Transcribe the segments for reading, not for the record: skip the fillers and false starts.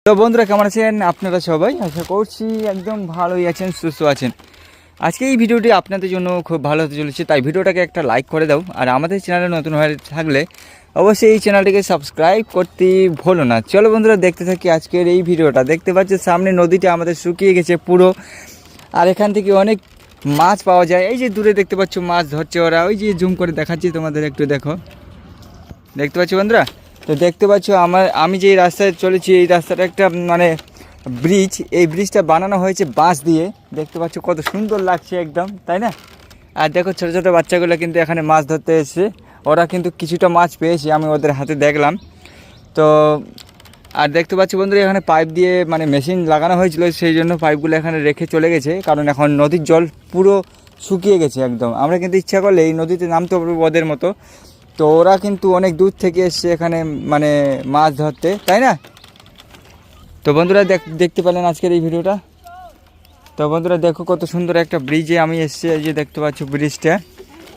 তো বন্ধুরা কেমন আছেন আপনারা সবাই? আশা করছি একদম ভালোই আছেন, সুস্থ আছেন। আজকে এই ভিডিওটি আপনাদের জন্য খুব ভালো হতে চলেছে, তাই ভিডিওটাকে একটা লাইক করে দাও। আর আমাদের চ্যানেলে নতুন হয়ে থাকলে অবশ্যই এই চ্যানেলটিকে সাবস্ক্রাইব করতে ভুলো না। চলো বন্ধুরা দেখতে থাকি আজকের এই ভিডিওটা। দেখতে পাচ্ছ সামনে নদীটা আমাদের শুকিয়ে গেছে পুরো, আর এখান থেকে অনেক মাছ পাওয়া যায়। এই যে দূরে দেখতে পাচ্ছ মাছ ধরছে ওরা, ওই যে জুম করে দেখাচ্ছি তোমাদের, একটু দেখো। দেখতে পাচ্ছ বন্ধুরা? তো দেখতে পাচ্ছ আমি যে রাস্তায় চলেছি, এই রাস্তাটা একটা মানে ব্রিজ। এই ব্রিজটা বানানো হয়েছে বাঁশ দিয়ে। দেখতে পাচ্ছ কত সুন্দর লাগছে একদম, তাই না? আর দেখো ছোটো ছোটো বাচ্চাগুলো কিন্তু এখানে মাছ ধরতে এসেছে। ওরা কিন্তু কিছুটা মাছ পেয়েছে, আমি ওদের হাতে দেখলাম। তো আর দেখতে পাচ্ছি বন্ধুরা এখানে পাইপ দিয়ে মানে মেশিন লাগানো হয়েছিল, সেই জন্য পাইপগুলো এখানে রেখে চলে গেছে, কারণ এখন নদীর জল পুরো শুকিয়ে গেছে একদম। আমরা কিন্তু ইচ্ছা করলে এই নদীতে নামতে পারবো ওদের মতো। তো ওরা কিন্তু অনেক দূর থেকে এসছে এখানে মানে মাছ ধরতে, তাই না? তো বন্ধুরা দেখতে পেলেন আজকের এই ভিডিওটা। তো বন্ধুরা দেখো কত সুন্দর একটা ব্রিজে আমি এসেছি। এই যে দেখতে পাচ্ছ ব্রিজটা,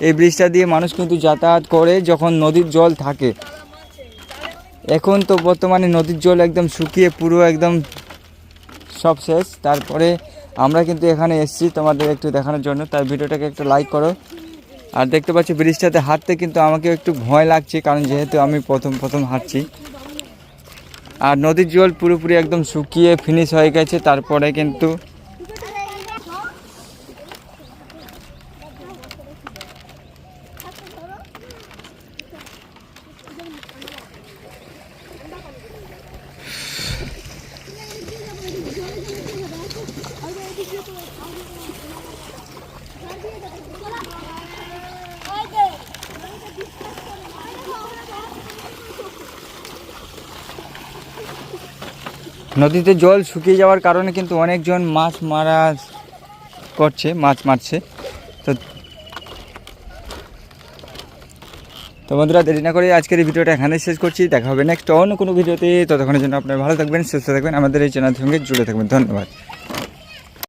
এই ব্রিজটা দিয়ে মানুষ কিন্তু যাতায়াত করে যখন নদীর জল থাকে। এখন তো বর্তমানে নদীর জল একদম শুকিয়ে পুরো একদম সব শেষ। তারপরে আমরা কিন্তু এখানে এসেছি তোমাদের একটু দেখানোর জন্য, তাই ভিডিওটাকে একটু লাইক করো। আর দেখতে পাচ্ছি ব্রিজটাতে হাঁটতে কিন্তু আমাকে একটু ভয় লাগছে, কারণ যেহেতু আমি প্রথম হাঁটছি। আর নদীর জল পুরোপুরি একদম শুকিয়ে ফিনিশ হয়ে গেছে। তারপরে কিন্তু নদীতে জল শুকিয়ে যাওয়ার কারণে কিন্তু অনেকজন মাছ মারছে। তো বন্ধুরা দেরি না করে আজকের এই ভিডিওটা এখানে শেষ করছি। দেখা হবে নেক্সট অন্য কোনো ভিডিওতে। ততক্ষণের জন্য আপনারা ভালো থাকবেন, সুস্থ থাকবেন, আমাদের এই চ্যানেলের সঙ্গে জুড়ে থাকবেন। ধন্যবাদ।